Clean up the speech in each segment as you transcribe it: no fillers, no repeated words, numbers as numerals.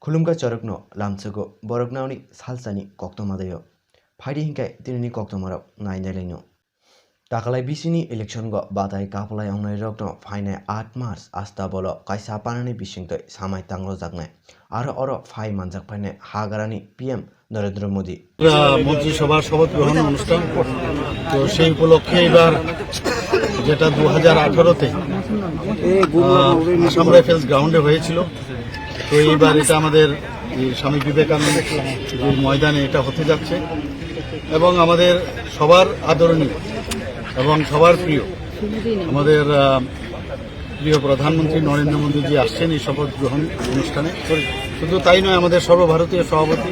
खुलुमगा चरकनो लामचगो बरगनावनी सालसानी कक्तमादायो फाइदि हिंखाय दिनैनि कक्तमाराव नायनायलायनो दाखालाय बिसिनि इलेक्शनगो बादाय कापलाय अंनाय रगनो फाइनाय 8 मार्च आस्ता बलो कायसा पानानि बिसिंतै सामाय तांलो जागनाय आरो अरो फाइ मानजाक फाइनाय हागारानि पीएम नरेंद्र मोदी মন্ত্রিসভার শপথ গ্রহণ অনুষ্ঠান তো সেই উপলক্ষে এবার যেটা 2018-তে আসাম রাইফেলস গ্রাউন্ডে হয়েছিল তো এইবার এটা আমাদের স্বামী বিবেকানন্দ ময়দানে এটা হতে যাচ্ছে এবং আমাদের সবার আদরণীয় এবং সবার প্রিয় আমাদের প্রিয় প্রধানমন্ত্রী নরেন্দ্র মোদীজি আসছেন এই শপথ গ্রহণ অনুষ্ঠানে। শুধু তাই নয়, আমাদের সর্বভারতীয় সভাপতি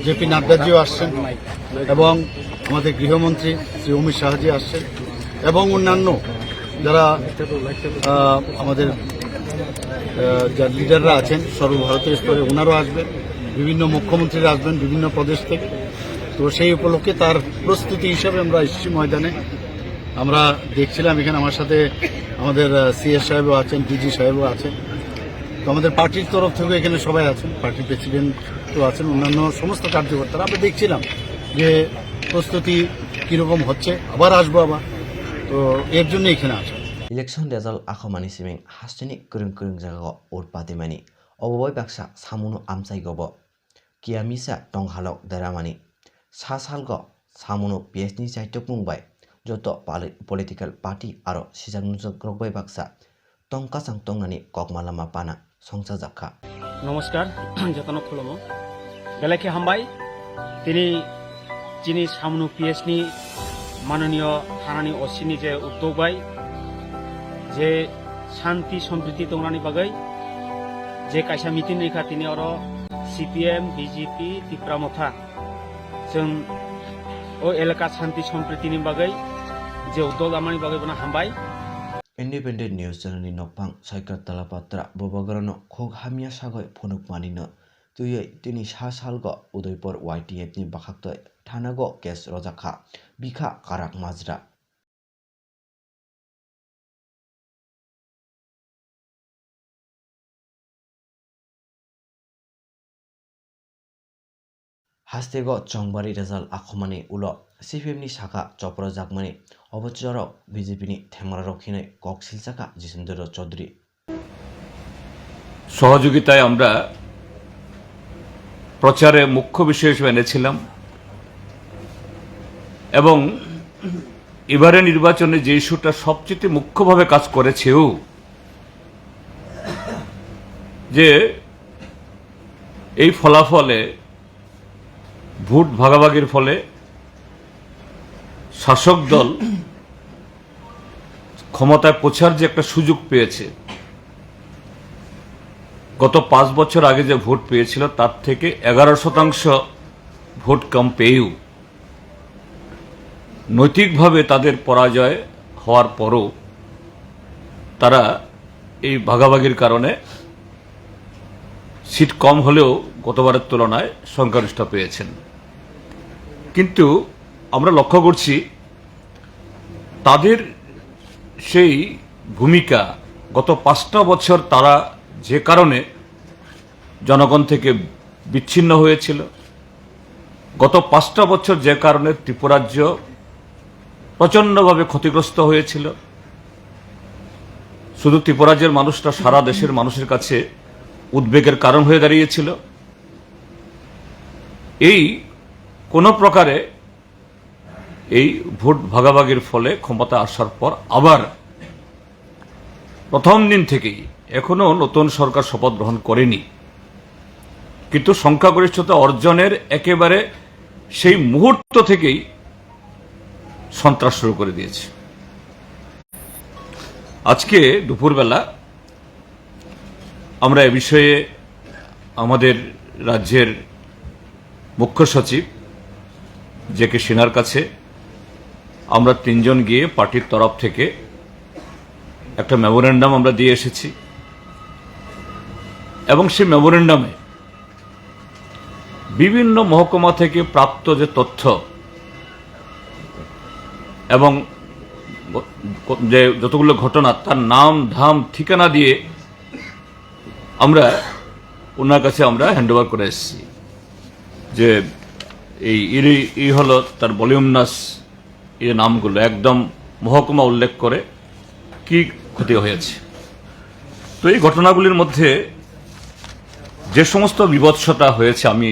জেপি নাড্ডাজিও আসছেন এবং আমাদের গৃহমন্ত্রী শ্রী অমিত শাহজি আসছেন এবং অন্যান্য যারা আমাদের যা লিডাররা আছেন সর্বভারতীয় স্তরে ওনারাও আসবেন, বিভিন্ন মুখ্যমন্ত্রীরা আসবেন বিভিন্ন প্রদেশ থেকে। তো সেই উপলক্ষে তার প্রস্তুতি হিসাবে আমরা এসেছি ময়দানে। আমরা দেখছিলাম এখানে আমার সাথে আমাদের সিএস সাহেবও আছেন, ডিজি সাহেবও আছেন, তো আমাদের পার্টির তরফ থেকে এখানে সবাই আছেন, পার্টির প্রেসিডেন্টও আছেন, অন্যান্য সমস্ত কার্যকর্তারা। আমরা দেখছিলাম যে প্রস্তুতি কীরকম হচ্ছে, আবার আসবো আবার, তো এর জন্য এখানে আসা। इलेक्शन रेजल्ट आखमानि सिमिं हास्टेनि कुरुं कुरुं जागा ओर पातेमानि अबबाय बाक्सा सामुनो आमसाइगबो कियामिसा टंगहालक देरामानि सा सालग सामुनो पिएसनि साइटक मुंबाय जत पलिटिकल पार्टी आरो सिजागनुजक रगबाय बाक्सा टंकासां टंनानि ककमालामा पाना संसा जाखा। नमस्कार जतनो खुलुमो बेलाखे हामबाय तिनी सामुनो पिएसनि माननीय थानानि असिनि जे उद्योग बाय जे शांति समृद्धि दंनानि बागै जे कायसा मिटिं रेखा तिनि अरो सीपीएम बीजेपी तिप्रा मथा जों ओ एलाका शांति समृद्धिनि बागै जे उद्योग आमानि बागै बना हामबाय। इंडिपेंडेंट न्यूज चैनलनि नकपां साइकर तलापात्रा बबागरनो खोग हामिया सागय फनुक मानिनो तुयै तिनि सा सालग उदयपुर YTF नि बाखाक्तय थानागो केस रजाखा बिखा काराक माजरा हास्तेगो चंगबारी रेजल्ट आखमानि उलो सीपीएम नि शाखा चप्र जागमानि अबचर बीजेपी नि थेमरा रखिनाय कक्सिलचाका जितेंद्र चौधरी সহযোগিতায় আমরা প্রচারে মুখ্য বিষয় হিসেবে এনেছিলাম এবং এবারে নির্বাচনে যে ইস্যুটা সবচেয়ে মুখ্যভাবে কাজ করেছেও যে এই ফলাফলে ভোট ভাগাভাগির ফলে শাসক দল ক্ষমতায় পৌঁছার যে একটা সুযোগ পেয়েছে, গত 5 বছর আগে যে ভোট পেয়েছিল তার থেকে 11% ভোট কম পেয়েও নৈতিকভাবে তাদের পরাজয় হওয়ার পরও তারা এই ভাগাভাগির কারণে সিট কম হলেও গতবারের তুলনায় সংখ্যাগরিষ্ঠ পেয়েছেন। কিন্তু আমরা লক্ষ্য করছি তাদের সেই ভূমিকা গত 5টা বছর তারা যে কারণে জনগণ থেকে বিচ্ছিন্ন হয়েছিল, গত 5টা বছর যে কারণে ত্রিপুরাজ্য প্রচণ্ডভাবে ক্ষতিগ্রস্ত হয়েছিল, শুধু ত্রিপুরাজ্যের মানুষটা সারা দেশের মানুষের কাছে উদ্বেগের কারণ হয়ে দাঁড়িয়েছিল। এই কোন প্রকারে এই ভোট ভাগাভাগির ফলে ক্ষমতা আসার পর আবার প্রথম দিন থেকেই এখনো নতুন সরকার শপথ গ্রহণ করেনি, কিন্তু সংখ্যাগরিষ্ঠতা অর্জনের একেবারে সেই মুহূর্ত থেকেই সন্ত্রাস শুরু করে দিয়েছে। আজকে দুপুরবেলা আমরা এ বিষয়ে আমাদের রাজ্যের মুখ্য সচিব জেকে সিনহার কাছে আমরা 3 জন গিয়ে পার্টির তরফ থেকে একটা মেমোরেন্ডাম আমরা দিয়ে এসেছি এবং সেই মেমোরেন্ডামে বিভিন্ন মহকুমা থেকে প্রাপ্ত যে তথ্য এবং যে যতগুলো ঘটনা তার নাম ধাম ঠিকানা দিয়ে আমরা ওনার কাছে আমরা হ্যান্ডওভার করে এসেছি যে এই হলো তার ভলিউমনাস এই নামগুলো একদম মহকুমা উল্লেখ করে কি ক্ষতি হয়েছে। তো এই ঘটনাগুলির মধ্যে যে সমস্ত বিভৎসতা হয়েছে আমি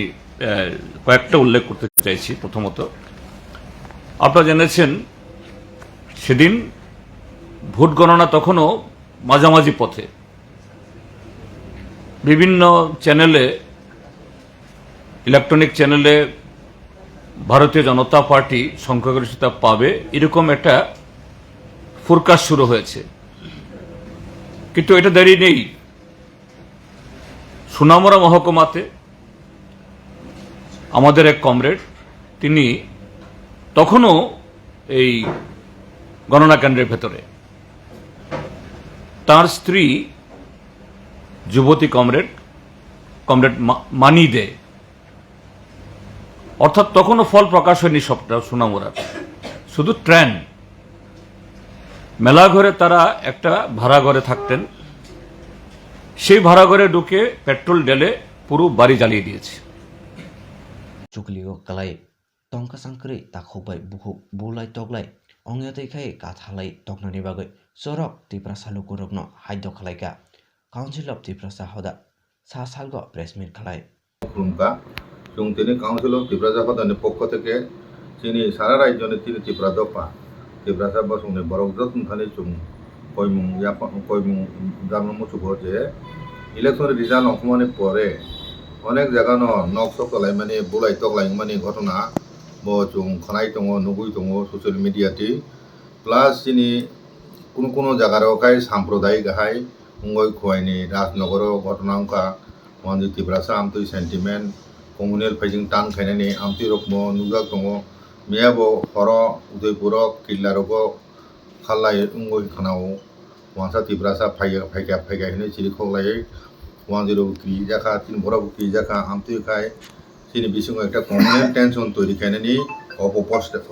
কয়েকটা উল্লেখ করতে চাইছি। প্রথমত, আপনারা জেনেছেন সেদিন ভোট গণনা তখনও মাঝামাঝি পথে, বিভিন্ন চ্যানেলে, ইলেকট্রনিক চ্যানেলে ভারতীয় জনতা পার্টি সংখ্যাগরিষ্ঠতা পাবে এরকম একটা ফোরকাস্ট শুরু হয়েছে, কিন্তু এটা দেরি নেই। সোনামুড়া মহকুমাতে আমাদের এক কমরেড, তিনি তখনও এই গণনা কেন্দ্রের ভেতরে, তার স্ত্রী যুবতী কমরেড মানি দে, অর্থাৎ তখনও ফল প্রকাশ হয়নি সবটা সোনামুড়ার, শুধু ট্রেন মেলা ঘরে তারা একটা ভাড়া ঘরে থাকতেন, সেই ভাড়া ঘরে ঢুকে পেট্রোল ঢেলে পুরো বাড়ি জ্বালিয়ে দিয়েছে। চুকলিও কালাই টংকা সাংক্রি তাখবাই বুহু বুলাই তগলাই অংয়াতৈ খাই কাথালাই তগনানি বাগৈ চরক ত্রিপুরা সালুকুরগ্ন হাইদ্য খালাইকা কাউন্সিল অফ ত্রিপুরা সাহদা सा सालग प्रेस मिट खालाय खुलुमका जों दिनै काउन्सिल अफ त्रिपुरा जाहदानि पक्ष থেকে जोंनि सारा रायजोनि तिनि त्रिपुरा दफा त्रिपुरा बसंनि बरक जत्न थानि जों কয়মুং জানো মুচুকো যে ইলেকশন রিজাল্ট অংশমানি পরে অনেক জায়গানো নক সকলাই মানে বুলাই তকলাই মানে ঘটনা ব जों খনাই দङ নুগুই দङ সচিয়েল মিডিয়াটি প্লাস যিনি কোনো কোনো জায়গার কাই সাম্প্রদায়িক গাহাই উঙ্গই খোয়াইনি রাজনগর ঘটনা অঙ্কা মন্দির ত্রিপুরাসা আমতুই সেন্টিমেন্ট কমিউনেল ফাইজিং টান খাইनानै আমতুই রকম নুজাক দङ মেয়াবো হর উদয়পুর কিল্লারগ খাল্লাই উঙ্গই খানাও ওয়ানসা ত্রিপুরাসা ফাইকা হিনে চিরি খগলাই 10 কি জায়গা 3 বড় কি জায়গা আমতুই খাই চিনি বিসঙ্গ একটা কমিউনেল টেনশন তৈরি খাইनानै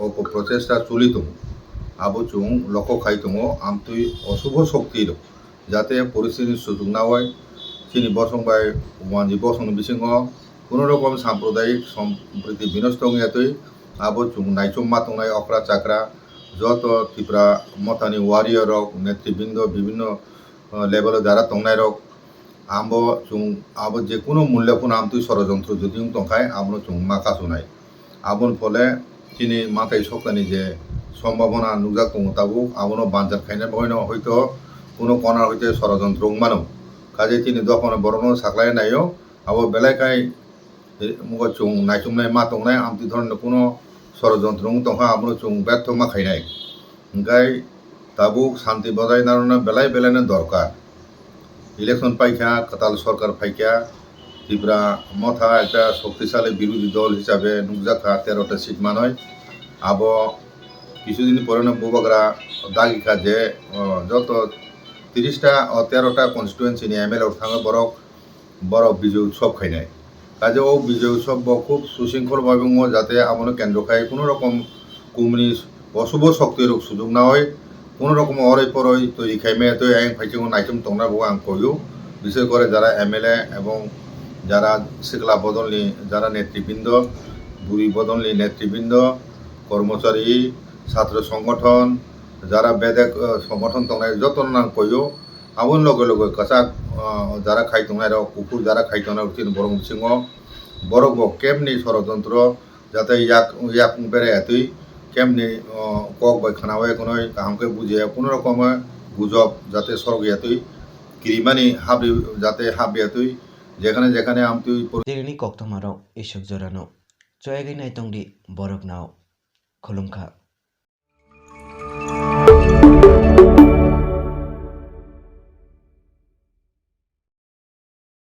অপপ্রচেষ্টা চলিত আবো চুং লক্ষ্য খাই দङ আমতুই অশুভ শক্তি যাতে পরিস্থিতির সুযোগ না হয় চিনি বসংবাই ওয়ানজি বসং বিসঙ্গ কোনো রকম সাম্প্রদায়িক সম্প্রীতি বিনষ্ট হইয়াতই আবো চুং নাইচম মাতংনাই অকরা চাকরা যত ত্রিপুরা মতানি ওয়ারিয়র রক নেতৃবৃন্দ বিভিন্ন লেভেল দ্বারা তংনাই রক আমবো চুং আবো যে কোনো মূল্যপুন আমতুই ষড়যন্ত্র যদি তংখায় আমনো চুং মাকাসুনাই আবন ফলে চিনি মাথায় সকানি যে সম্ভাবনা নুজাক দङ তাবো আবনো বাঞ্জার খাইনা বয়নো হয়তো কোনো কণার হইতে ষড়যন্ত্র মানো কাজে তিনি দখন বরণ সাকলাই নাইও আবো বেলাকাই মুগ চুং নাইচুমনাই মা তংনাই আমতি ধরনের কোনো ষড়যন্ত্র তংহা আমনো চুং ব্যর্থ মা খাইনাই ওঙ্কাই তাবো শান্তি বজায় নারনা বেলায় বেলায়নো দরকার ইলেকশন পাইকা কাতাল সরকার পাইকা ত্রিপুরা মথা একটা শক্তিশালী বিরোধী দল হিসাবে নুকজাখা 13টা সিট মানয় আবো কিছুদিন পরে বুবাগরা দাগিখা যে যত 30টা 13টা কনস্টিটুয়েন্সি নিয়ে এমএলএ থাঙে বড় বিজয় উৎসব খাইনাই কাজে ও বিজয় উৎসব খুব সুশৃঙ্খলভাবে যাতে আমনো কেন্দ্র খাই কোনো রকম কুমনি অশুভ শক্তির সুযোগ না হয় কোনো রকম অরই পরই তৈরি খাইমে তো আইন ফাইচিং নাইচম তংনা বউ আং কইও বিশেষ করে যারা এমএলএ এবং যারা শিকলা বদলনি যারা নেতৃবৃন্দ বুড়ি বদলনি নেতৃবৃন্দ কর্মচারী ছাত্র সংগঠন যারা বেদেক সংগঠন তংনাই যত নাম কইও আবন লগে লগে কাচাক যারা খাই তংনাই রক কুকুর যারা খাই তংনাই তিন বরং সিংহ বরগ কেমনি ষড়যন্ত্র যাতে ইয়াক বেড়ে এতই কেমনি কক বাই খানাওয়ে কোনো কাহামকে বুঝে কোনো রকম গুজব যাতে সরগ এতই কিরিমানি হাবি যাতে হাবি এতই যেখানে যেখানে আমতুই দিরিনি কক্তমারক ইসক জরানো চয়াগৈ নাইতংদি বরক নাও খুলুমখা